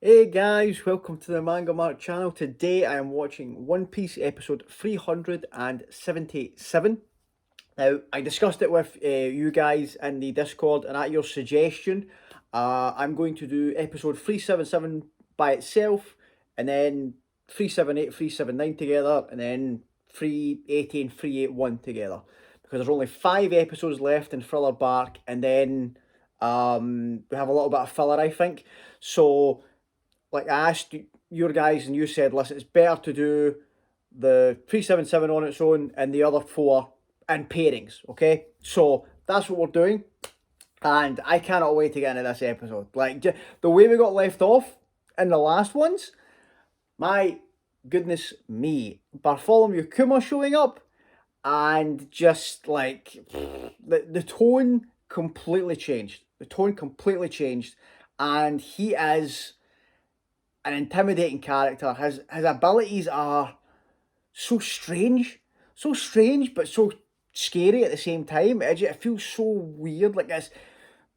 Hey guys, welcome to the MangaMark channel. Today I am watching One Piece episode 377. Now, I discussed it with you guys in the Discord, and at your suggestion, I'm going to do episode 377 by itself, and then 378, 379 together, and then 380 and 381 together. Because there's only 5 episodes left in Thriller Bark, and then we have a little bit of filler, I think. So like I asked your guys and you said, listen, it's better to do the 377 on its own and the other four in pairings, okay? So that's what we're doing. And I cannot wait to get into this episode. Like, the way we got left off in the last ones, my goodness me. Bartholomew Kuma showing up and just like the tone completely changed. The tone completely changed. And he is an intimidating character. His abilities are so strange, but so scary at the same time. It feels so weird. Like this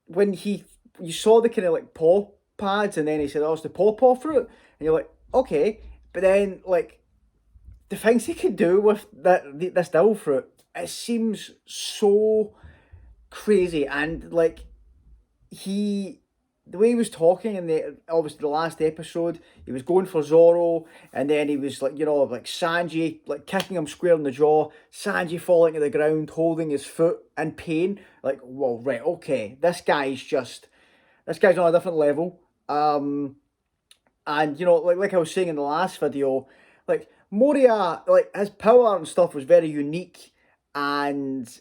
when you saw the kind of like paw pads, and then he said, "Oh, it's the pawpaw fruit," and you're like, okay, but then like the things he can do with this devil fruit, it seems so crazy, and like he the way he was talking in the obviously the last episode, he was going for Zoro, and then he was like, like Sanji like kicking him square in the jaw, Sanji falling to the ground, holding his foot in pain. Like, well, right, okay, this guy's on a different level. And like I was saying in the last video, like Moria, like his power and stuff was very unique, and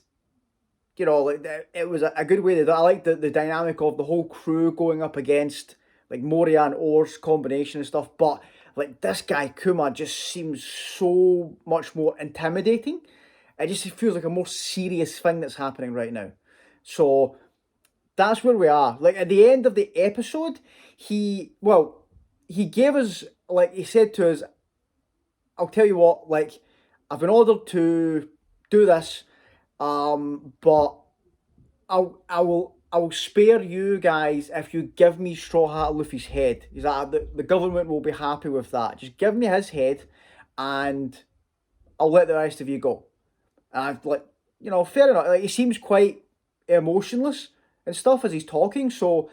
like it was a good way to do it. I like the dynamic of the whole crew going up against like Moria and Or's combination and stuff. But like this guy Kuma just seems so much more intimidating. It just feels like a more serious thing that's happening right now. So that's where we are. Like at the end of the episode, he gave us, like he said to us, I'll tell you what, like I've been ordered to do this, but I will spare you guys if you give me Straw Hat Luffy's head. He's like, the government will be happy with that. Just give me his head, and I'll let the rest of you go. And I've like, fair enough. Like he seems quite emotionless and stuff as he's talking. So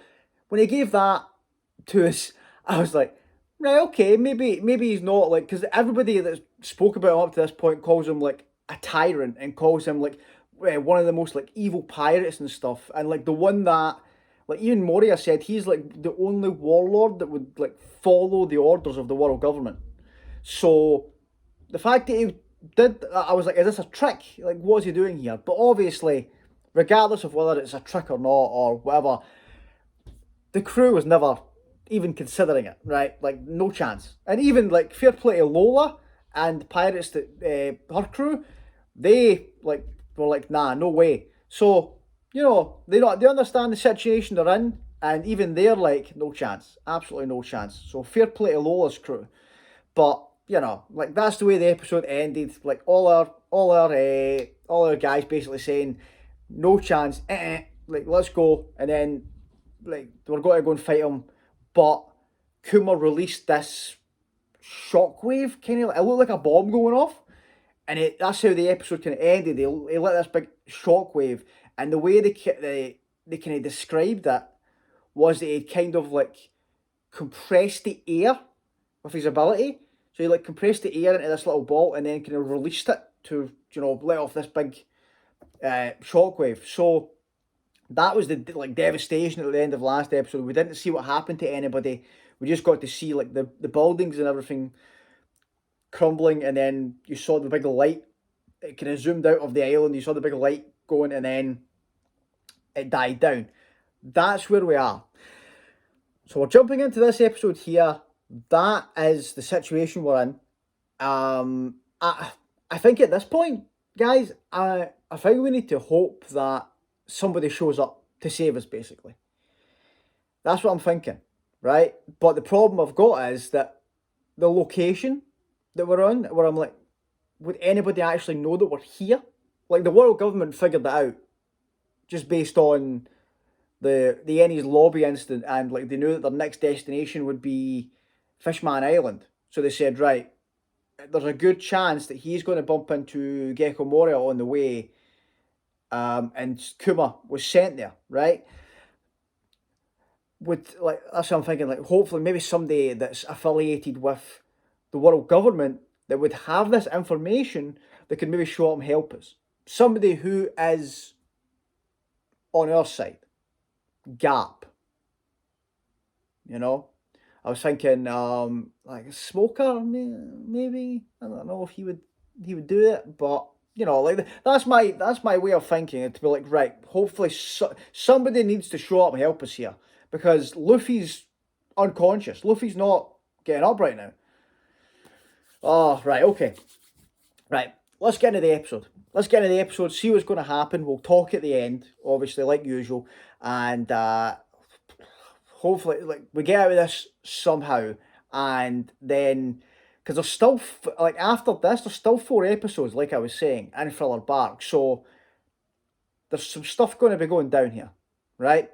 when he gave that to us, I was like, right, okay, maybe he's not like, because everybody that spoke about him up to this point calls him like a tyrant and calls him like one of the most like evil pirates and stuff, and like the one that like even Moria said he's like the only warlord that would like follow the orders of the world government. So the fact that he did, I was like, is this a trick? Like, what's he doing here? But obviously, regardless of whether it's a trick or not or whatever, the crew was never even considering it, right? Like, no chance. And even like fair play to Lola and pirates that her crew, they like were like, nah, no way. So they understand the situation they're in, and even they're like, no chance, absolutely no chance. So fair play to Lola's crew, but like that's the way the episode ended. Like all our guys basically saying, no chance, like let's go, and then like we're going to go and fight him, but Kuma released this shockwave, kind of. It looked like a bomb going off, and that's how the episode kind of ended. They lit this big shockwave, and the way they kind of described it was that he kind of like compressed the air with his ability. So he like compressed the air into this little ball and then kind of released it to let off this big shockwave. So that was the like devastation at the end of last episode. We didn't see what happened to anybody. We just got to see like the buildings and everything crumbling, and then you saw the big light. It kind of zoomed out of the island. You saw the big light going, and then it died down. That's where we are. So we're jumping into this episode here. That is the situation we're in. I think at this point, guys, I think we need to hope that somebody shows up to save us. Basically, that's what I'm thinking, right? But the problem I've got is that the location that we're on, where I'm like, would anybody actually know that we're here? Like the world government figured that out just based on the Ennies lobby incident, and like they knew that their next destination would be Fishman Island. So they said, right, there's a good chance that he's going to bump into Gecko Moria on the way, and Kuma was sent there, right? Would like that's what I'm thinking. Like, hopefully, maybe somebody that's affiliated with the world government that would have this information that could maybe show up and help us. Somebody who is on our side. Gap. You know, I was thinking like a smoker, maybe. I don't know if he would do it, but you know, like that's my way of thinking. It to be like, right, hopefully somebody needs to show up and help us here because Luffy's unconscious. Luffy's not getting up right now. Oh, right, okay, right. Let's get into the episode. Let's get into the episode. See what's going to happen. We'll talk at the end, obviously, like usual, and hopefully like we get out of this somehow, and then because there's still like after this there's still 4 episodes like I was saying in Thriller Bark, so there's some stuff going to be going down here, right?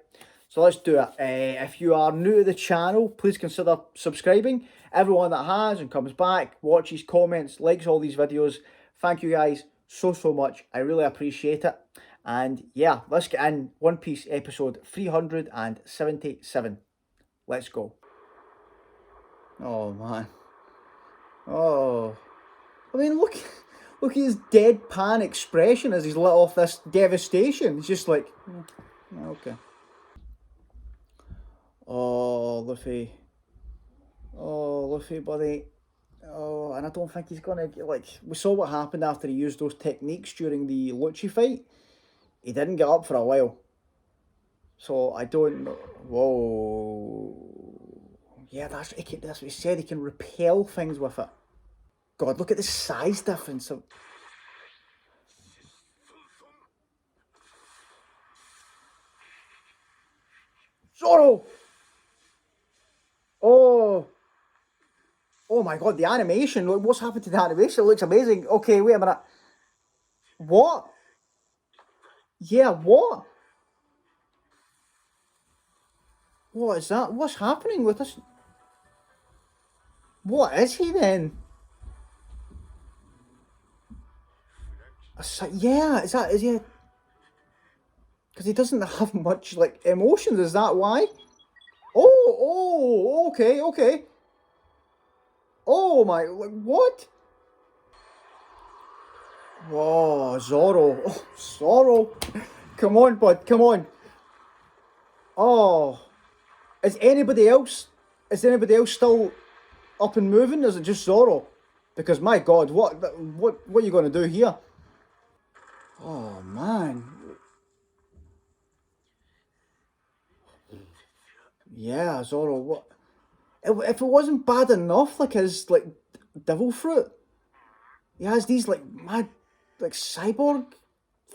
So let's do it. If you are new to the channel, please consider subscribing. Everyone that has and comes back, watches, comments, likes all these videos, thank you guys so much. I really appreciate it. And yeah, let's get in One Piece episode 377. Let's go. Oh man. Oh. I mean, look at his deadpan expression as he's let off this devastation. He's just like, okay. Oh, Luffy. Oh, Luffy, buddy. Oh, and I don't think he's gonna get, like, we saw what happened after he used those techniques during the Lucci fight. He didn't get up for a while. So I don't know. Whoa. Yeah, that's what he said. He can repel things with it. God, look at the size difference. Zoro! Oh! Oh my god, the animation. Look, what's happened to the animation? It looks amazing. Okay, wait a minute. What? Yeah, what? What is that? What's happening with this? What is he then? Yeah, is he? Because he doesn't have much like emotions. Is that why? Oh, okay. Oh my, like, what? Whoa, Zoro. Oh, Zoro. Come on, bud, come on. Oh, is anybody else? Is anybody else still up and moving? Is it just Zoro? Because my God, what are you going to do here? Oh man. Yeah, Zoro. What? If it wasn't bad enough, like his like devil fruit, he has these like mad, like cyborg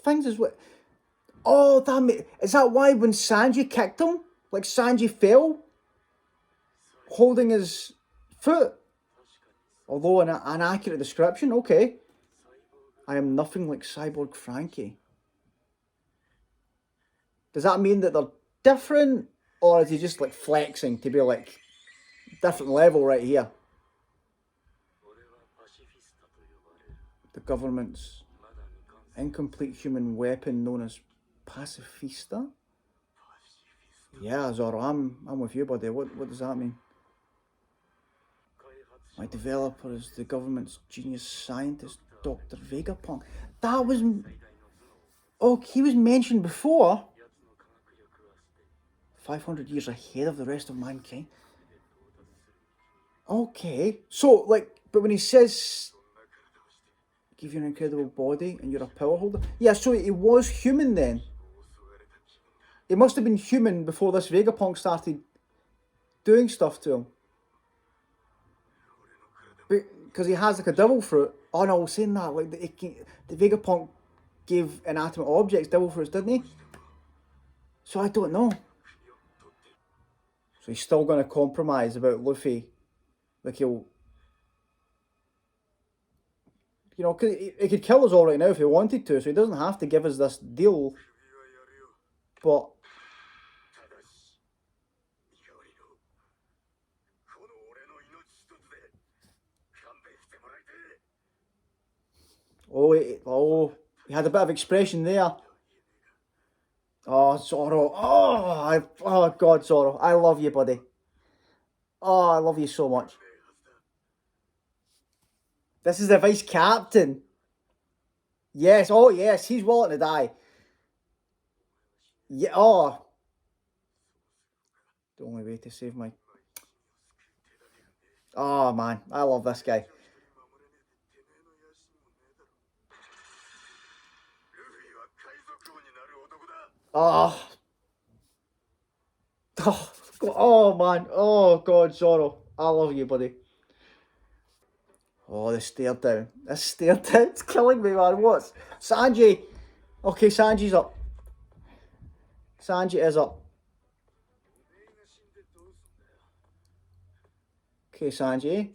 things. Is what? Oh, damn it! Is that why when Sanji kicked him, like Sanji fell, holding his foot? Although an accurate description, okay. I am nothing like Cyborg Frankie. Does that mean that they're different, or is he just like flexing to be like different level right here? The government's incomplete human weapon known as pacifista. Yeah, Zoro, I'm with you, buddy. What does that mean? My developer is the government's genius scientist, Dr. Vegapunk. That was... Oh, he was mentioned before. 500 years ahead of the rest of mankind. Okay. So, like, but when he says... Give you an incredible body and you're a power holder. Yeah, so he was human then. He must have been human before this Vegapunk started doing stuff to him. Because he has like a devil fruit. Oh no, I was saying that. Like the Vegapunk gave inanimate objects devil fruits, didn't he? So I don't know. So he's still going to compromise about Luffy. Like he'll... You know, cause he could kill us all right now if he wanted to, so he doesn't have to give us this deal. But Oh, he had a bit of expression there. Oh, Zoro. Oh God, Zoro. I love you, buddy. Oh, I love you so much. This is the vice captain. Yes, oh yes, he's willing to die. Yeah, oh. The only way to save my... Oh man, I love this guy. Oh. Oh, oh man. Oh God, Zoro. I love you, buddy. Oh, the stare down. This stare down. It's killing me, man. What's Sanji? Okay, Sanji's up. Sanji is up. Okay, Sanji.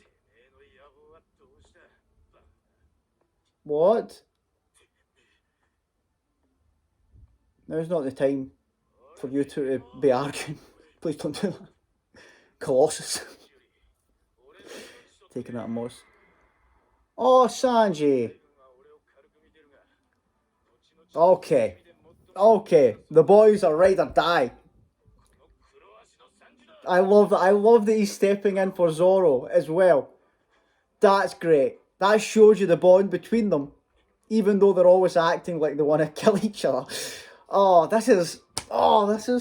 What? Now's not the time for you two to be arguing. Please don't do that. Colossus. Taking that moss. Oh, Sanji. Okay. Okay. The boys are ride or die. I love that. I love that he's stepping in for Zoro as well. That's great. That shows you the bond between them, even though they're always acting like they want to kill each other. Oh, this is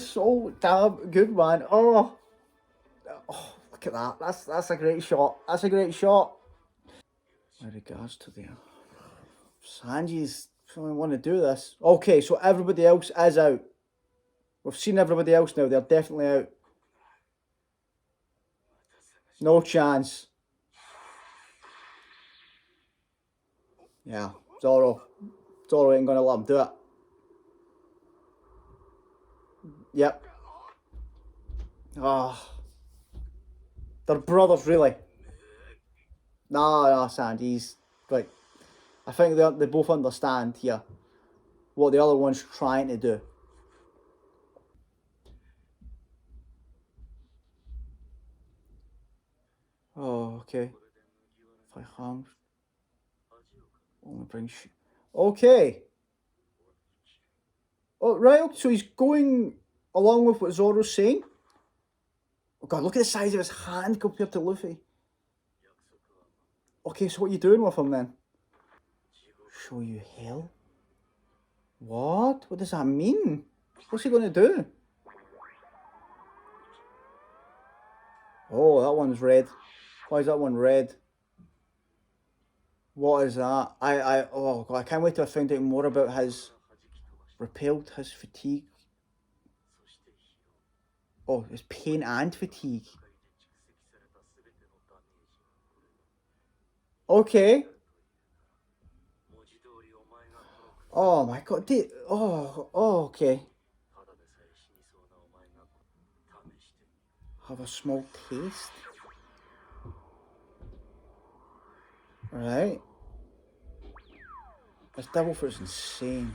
so damn good, man. Oh, look at that. That's a great shot. That's a great shot. In regards to the Sanji's want to do this. Okay, so everybody else is out. We've seen everybody else now. They're definitely out. No chance. Yeah, Zoro ain't gonna let him do it. Yep. Oh, they're brothers, really. No, Sanji's like, I think they both understand here what the other one's trying to do. Oh, okay. If I harm, only brings. Okay. Oh, right. So he's going along with what Zoro's saying. Oh God, look at the size of his hand compared to Luffy. Okay, so what are you doing with him then? Show you hell? What? What does that mean? What's he going to do? Oh, that one's red. Why is that one red? What is that? Oh God, I can't wait till I find out more about his repelled, his fatigue. Oh, his pain and fatigue. Okay. Oh my God. Okay. Have a small taste. Right. This devil fruit's insane.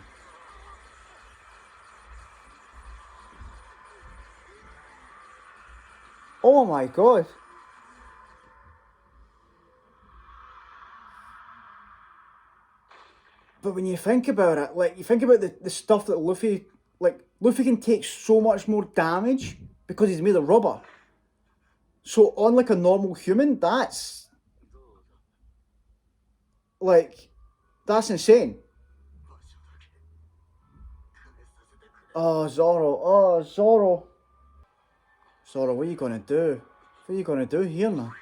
Oh my God. But when you think about it, like, you think about the stuff that Luffy can take so much more damage because he's made of rubber. So on like a normal human, that's insane. Oh, Zoro. Oh, Zoro. Zoro, what are you gonna do? What are you gonna do here now?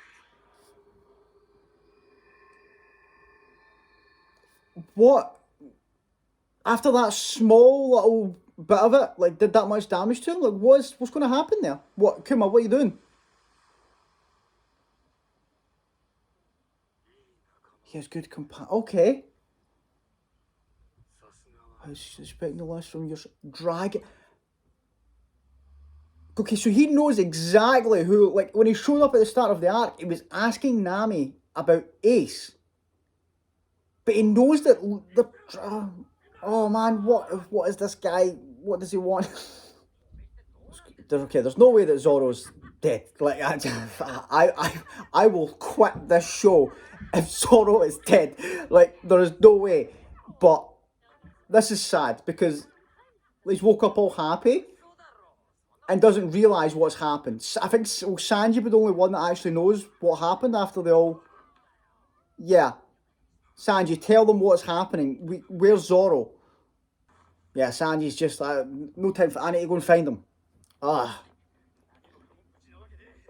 What? After that small little bit of it, like, did that much damage to him? Like, what's gonna happen there? What, Kuma, what are you doing? He has good Okay. I was expecting the list from your dragon. Okay, so he knows exactly who, like, when he showed up at the start of the arc, he was asking Nami about Ace. But he knows that oh man, what is this guy? What does he want? Okay, there's no way that Zoro's dead. Like I will quit this show if Zoro is dead. Like there is no way. But this is sad because he's woke up all happy and doesn't realise what's happened. I think Sanji was the only one that actually knows what happened after they all. Yeah, Sanji, tell them what's happening. Where's Zoro? Yeah, Sanji's just no time for. I need to go and find him. Ah,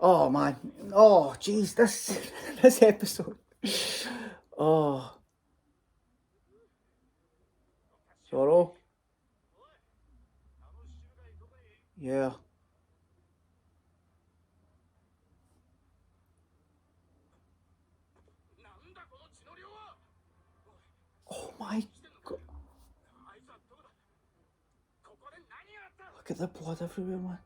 oh man, oh jeez, this this episode. Oh, Zoro. Yeah. Oh my god. Look at the blood everywhere, man.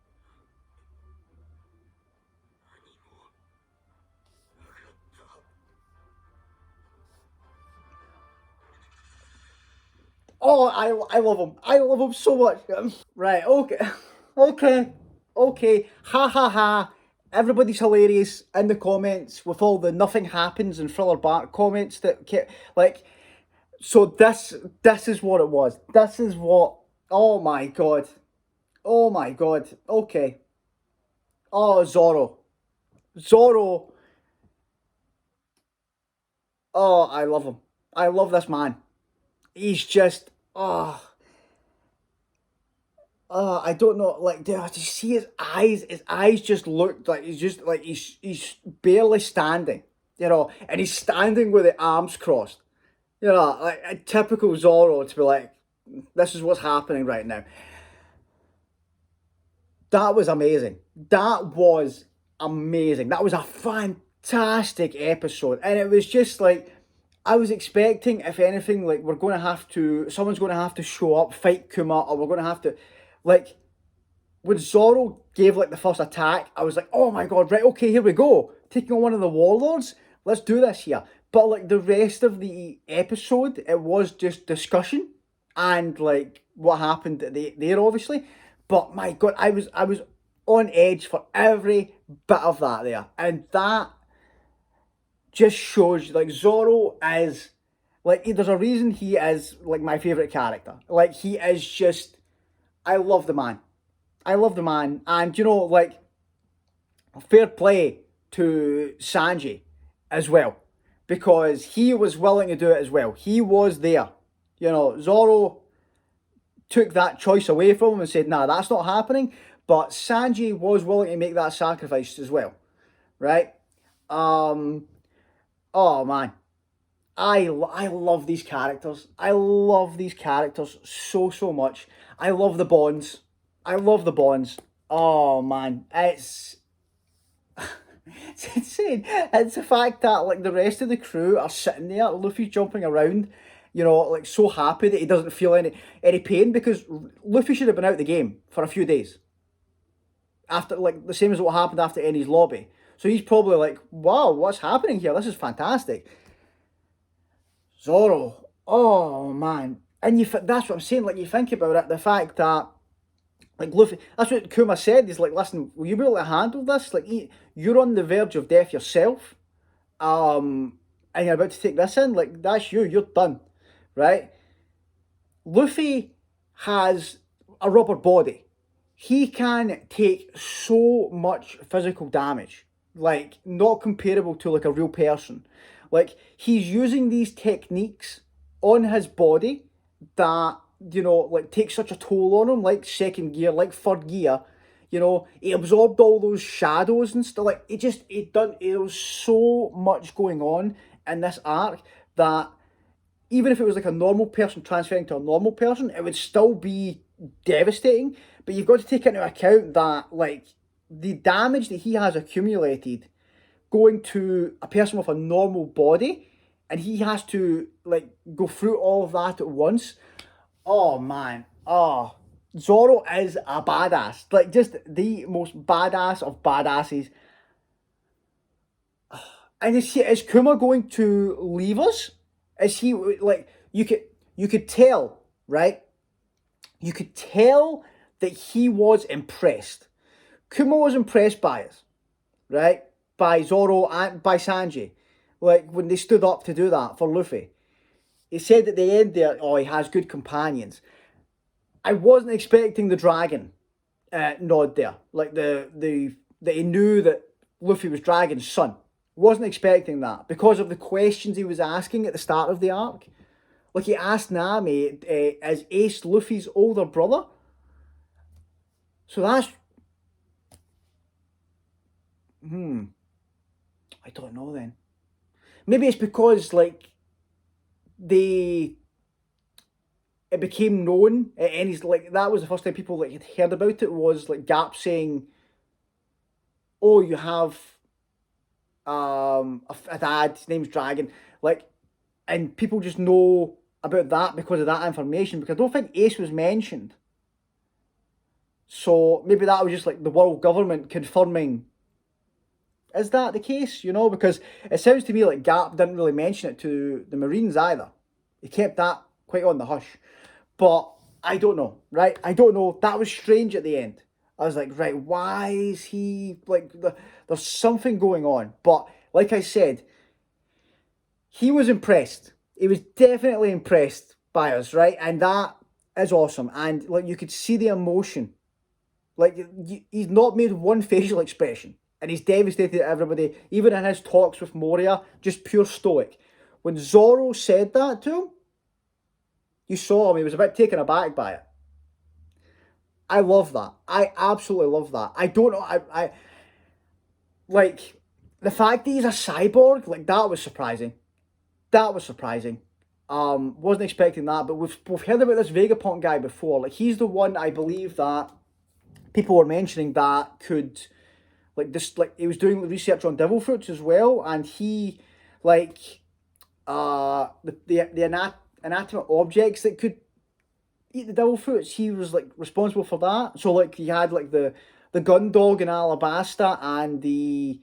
Oh, I love him. I love him so much. Right, okay. Okay. Okay. Ha ha ha. Everybody's hilarious in the comments with all the nothing happens and thriller bark comments that kept like so this is what it was. This is what oh my god. Oh my god. Okay. Oh Zoro. Zoro. Oh, I love him. I love this man. He's just oh I don't know. Like, do you see his eyes? His eyes just look like he's just like he's barely standing, you know, and he's standing with the arms crossed, you know, like a typical Zoro to be like, this is what's happening right now. That was amazing. That was amazing. That was a fantastic episode, and it was just like I was expecting, if anything, like we're going to have to, someone's going to have to show up, fight Kuma, or we're going to have to, like when Zoro gave like the first attack, I was like, oh my god, right, okay, here we go. Taking on one of the warlords. Let's do this here. But like the rest of the episode, it was just discussion and like what happened there, obviously. But my god, I was on edge for every bit of that there. And that just shows like Zoro is like there's a reason he is like my favourite character. Like he is just I love the man. I love the man, and you know, like fair play to Sanji as well, because he was willing to do it as well. He was there. You know, Zoro took that choice away from him and said, "Nah, that's not happening." But Sanji was willing to make that sacrifice as well, right? Um, oh man, I love these characters. I love these characters so much. I love the bonds. I love the bonds. Oh man, it's insane. It's the fact that like the rest of the crew are sitting there, Luffy's jumping around, you know, like so happy that he doesn't feel any pain because Luffy should have been out of the game for a few days after like the same as what happened after Eni's lobby. So he's probably like, wow, what's happening here? This is fantastic. Zoro. Oh man, and that's what I'm saying. Like you think about it, the fact that like Luffy, that's what Kuma said. He's like, listen, will you be able to handle this? Like you're on the verge of death yourself, and you're about to take this in. Like that's you. You're done, right? Luffy has a rubber body. He can take so much physical damage, like not comparable to like a real person. Like he's using these techniques on his body that you know like take such a toll on him, like second gear, like third gear. You know, he absorbed all those shadows and stuff. Like it done. There was so much going on in this arc that even if it was like a normal person transferring to a normal person, it would still be devastating. But you've got to take into account that like the damage that he has accumulated going to a person with a normal body and he has to like go through all of that at once. Oh man. Oh. Zoro is a badass. Like just the most badass of badasses. And is Kuma going to leave us? Is he like you could tell, right? You could tell that he was impressed. Kuma was impressed by us, right? By Zoro and by Sanji. Like, when they stood up to do that for Luffy. He said at the end there, oh, he has good companions. I wasn't expecting the dragon nod there. Like, that he knew that Luffy was Dragon's son. Wasn't expecting that because of the questions he was asking at the start of the arc. Like, he asked Nami, is Ace Luffy's older brother? So that's... I don't know then. Maybe it's because, like, it became known, and he's like, that was the first time people like had heard about it, was like Gap saying, oh, you have a dad, his name's Dragon, like, and people just know about that because of that information, because I don't think Ace was mentioned. So maybe that was just like the world government confirming, is that the case? You know, because it sounds to me like Gap didn't really mention it to the Marines either. He kept that quite on the hush. But I don't know, right? I don't know. That was strange at the end. I was like, right, why is he, like, there's something going on. But like I said, he was impressed. He was definitely impressed by us, right? And that is awesome. And like, you could see the emotion. Like, he's not made one facial expression. And he's devastated at everybody. Even in his talks with Moria, just pure stoic. When Zoro said that to him, you saw him, he was a bit taken aback by it. I love that. I absolutely love that. I don't know, I like, the fact that he's a cyborg, like, that was surprising. That was surprising. Wasn't expecting that, but we've heard about this Vegapunk guy before. Like, he's the one, I believe, that people were mentioning that could, like, this, like, he was doing research on devil fruits as well, and he, like, the inanimate objects that could eat the devil fruits, he was like responsible for that. So like, he had like the gun dog in Alabasta, and the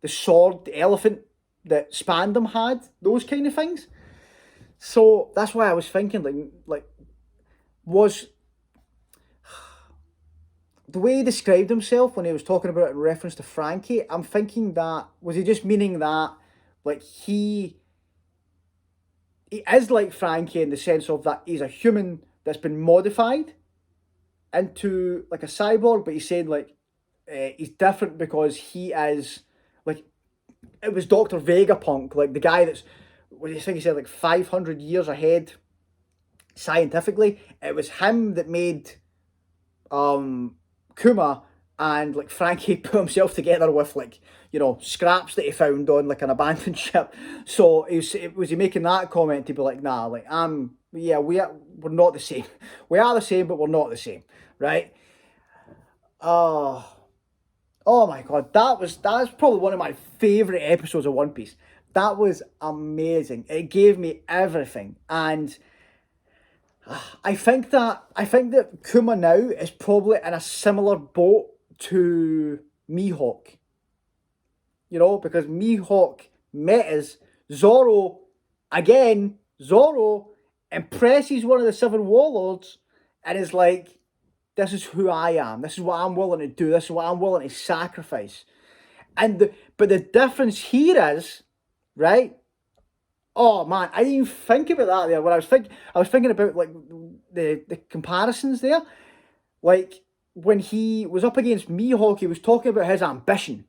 sword, the elephant that Spandam had, those kind of things. So that's why I was thinking, like was the way he described himself when he was talking about it in reference to Frankie, I'm thinking that, was he just meaning that, like, he is like Frankie in the sense of that he's a human that's been modified into like a cyborg, but he's saying like he's different because he is like, it was Dr. Vegapunk, like the guy that's, what do you think he said, like 500 years ahead scientifically. It was him that made Kuma, and like Frankie put himself together with, like, you know, scraps that he found on like an abandoned ship. So was he making that comment to be like, nah, like, yeah, we're not the same. We are the same, but we're not the same, right? Oh my god, that's probably one of my favorite episodes of One Piece. That was amazing. It gave me everything, and I think that Kuma now is probably in a similar boat to Mihawk. You know, because Mihawk met us. Zoro impresses one of the seven warlords and is like, this is who I am. This is what I'm willing to do. This is what I'm willing to sacrifice. But the difference here is, right? Oh man, I didn't even think about that there. When I was thinking about like the comparisons there. Like, when he was up against Mihawk, he was talking about his ambition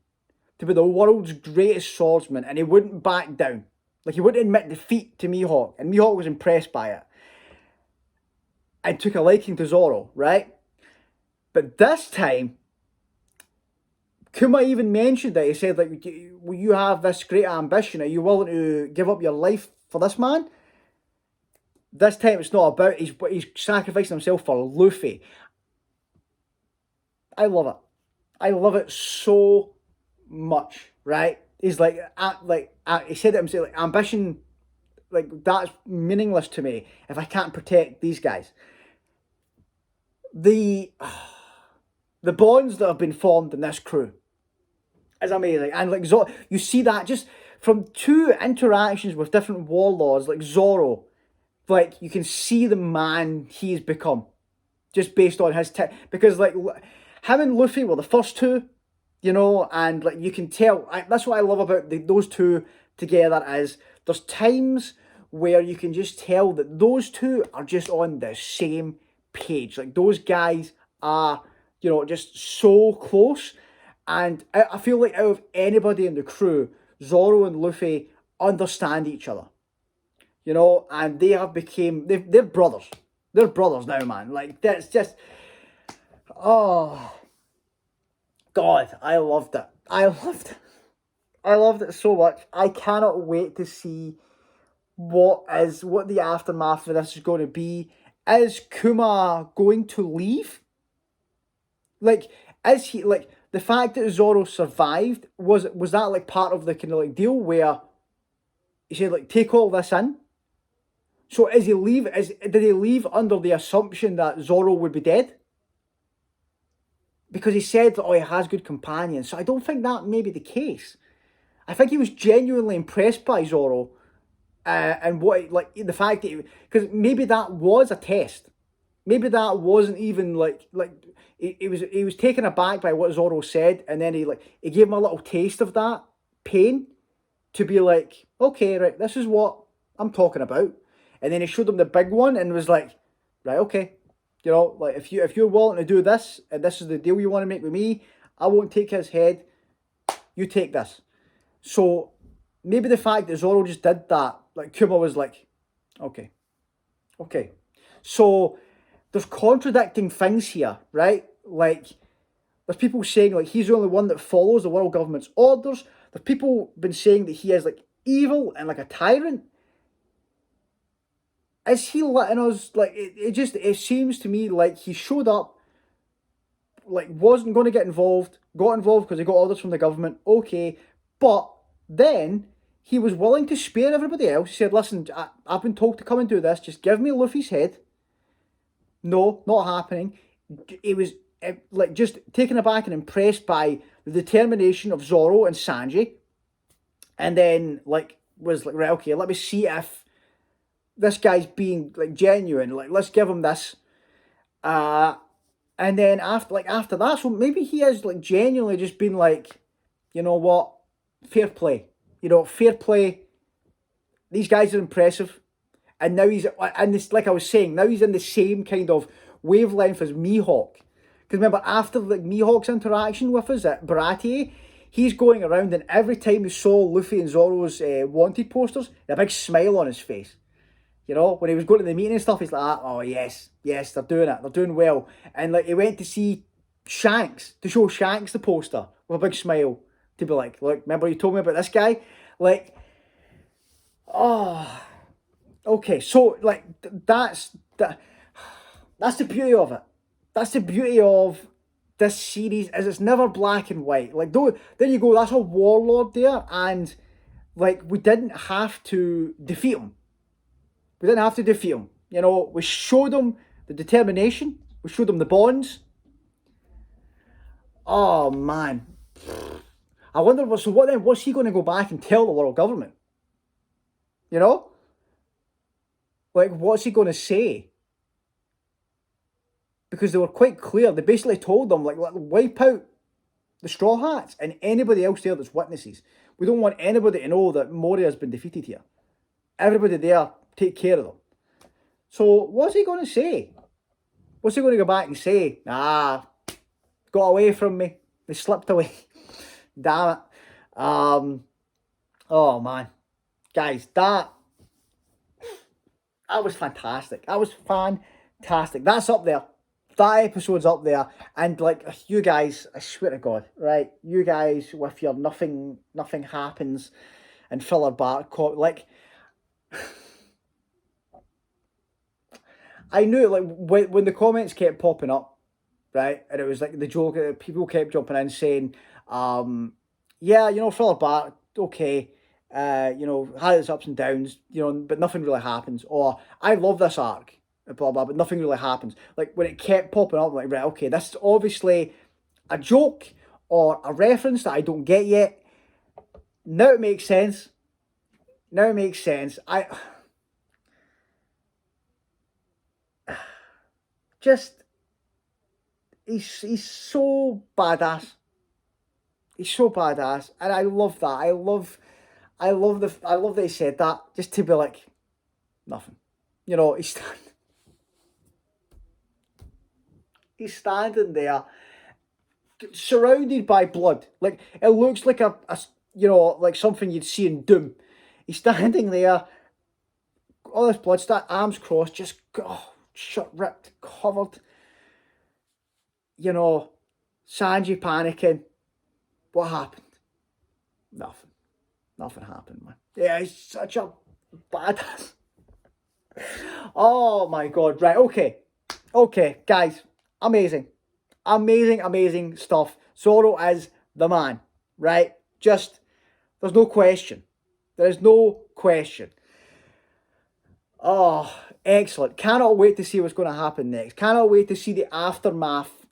to be the world's greatest swordsman, and he wouldn't back down. Like, he wouldn't admit defeat to Mihawk, and Mihawk was impressed by it and took a liking to Zoro, right? But this time, Kuma even mentioned that. He said, like, will you have this great ambition? Are you willing to give up your life for this man? This time it's not about, he's sacrificing himself for Luffy. I love it. I love it so much, right? He's like, he said it himself, like, ambition, like, that's meaningless to me if I can't protect these guys. The bonds that have been formed in this crew is amazing. And like, you see that just from two interactions with different warlords, like Zoro, like, you can see the man he's become just based on his because like, him and Luffy were the first two, and like you can tell. That's what I love about those two together is there's times where you can just tell that those two are just on the same page. Like those guys are, just so close. And I feel like out of anybody in the crew, Zoro and Luffy understand each other, and they're brothers. They're brothers now, man. Like that's just, oh God, I loved it. I loved it so much. I cannot wait to see what the aftermath of this is going to be. Is Kuma going to leave? Like, is he like the fact that Zoro survived? Was that like part of the kind of like deal where he said like take all this in? So is he leave? Did he leave under the assumption that Zoro would be dead? Because he said, oh, he has good companions. So I don't think that may be the case. I think he was genuinely impressed by Zoro, and what like the fact that because maybe that was a test. Maybe that wasn't even like he was taken aback by what Zoro said, and then he gave him a little taste of that pain to be like, okay, right, this is what I'm talking about, and then he showed him the big one and was like, right, okay, like if you're willing to do this and this is the deal you want to make with me, I won't take his head, you take this. So maybe the fact that Zoro just did that, like Kuma was like, okay, okay. So there's contradicting things here, right? Like there's people saying like he's the only one that follows the world government's orders. There's people been saying that he is like evil and like a tyrant. Is he letting us like it seems to me like he showed up, like wasn't going to get involved, got involved because he got orders from the government, okay, but then he was willing to spare everybody else. He said, listen, I've been told to come and do this, just give me Luffy's head. No, not happening. He was like just taken aback and impressed by the determination of Zoro and Sanji, and then like was like, right, okay, let me see if this guy's being like genuine. Like, let's give him this. And then after that, so maybe he has like genuinely just been like, you know what, fair play. Fair play. These guys are impressive. And now he's and this, like I was saying, now he's in the same kind of wavelength as Mihawk. Because remember, after like Mihawk's interaction with us at Baratie, he's going around and every time he saw Luffy and Zoro's wanted posters, a big smile on his face. When he was going to the meeting and stuff, he's like, oh yes, they're doing it, they're doing well. And like he went to see Shanks, to show Shanks the poster with a big smile, to be like, look, remember you told me about this guy? Like, oh, okay, so like that's the beauty of it. That's the beauty of this series is it's never black and white. Like there you go, that's a warlord there, and like we didn't have to defeat him. We didn't have to defeat him. We showed him the determination. We showed him the bonds. Oh man, I wonder what then? What's he going to go back and tell the world government? Like what's he going to say? Because they were quite clear. They basically told them like wipe out the Straw Hats and anybody else there that's witnesses. We don't want anybody to know that Moria has been defeated here. Everybody there, take care of them. So what's he going to say? What's he going to go back and say? Got away from me. They slipped away. Damn it. Oh man. Guys, that was fantastic. That was fantastic. That's up there. That episode's up there. And like you guys, I swear to God, right? You guys with your nothing happens and filler bar like I knew like when the comments kept popping up, right, and it was like the joke. People kept jumping in saying, "Yeah, filler bar, okay, had its ups and downs, but nothing really happens." Or I love this arc, blah blah, but nothing really happens. Like when it kept popping up, I'm like, right, okay, this is obviously a joke or a reference that I don't get yet. Now it makes sense. Just he's so badass. He's so badass, and I love that. I love that he said that, just to be like, nothing. You know, he's standing there, surrounded by blood. Like, it looks like a like something you'd see in Doom. He's standing there, all this blood, arms crossed, just shut, ripped, covered. You know, Sanji panicking. What happened? Nothing. Nothing happened, man. Yeah, he's such a badass. Oh my god. Right, okay. Okay, guys. Amazing. Amazing, amazing stuff. Zoro is the man, right? Just, there's no question. There is no question. Oh, excellent. Cannot wait to see what's going to happen next. Cannot wait to see the aftermath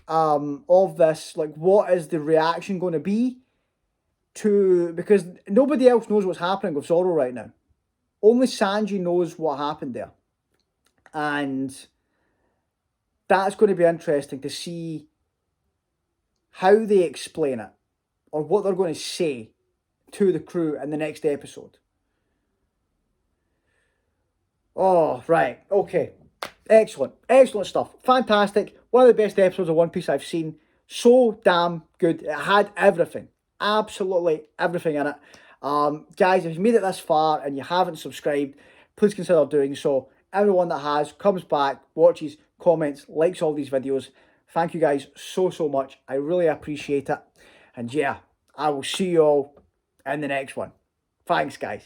of this. Like, what is the reaction going to be to, because nobody else knows what's happening with Zoro right now. Only Sanji knows what happened there. And that's going to be interesting to see how they explain it, or what they're going to say to the crew in the next episode. Oh, right. Okay. Excellent. Excellent stuff. Fantastic. One of the best episodes of One Piece I've seen. So damn good. It had everything. Absolutely everything in it. Guys, if you made it this far and you haven't subscribed, please consider doing so. Everyone that has comes back, watches, comments, likes all these videos. Thank you guys so, so much. I really appreciate it. And yeah, I will see you all in the next one. Thanks, guys.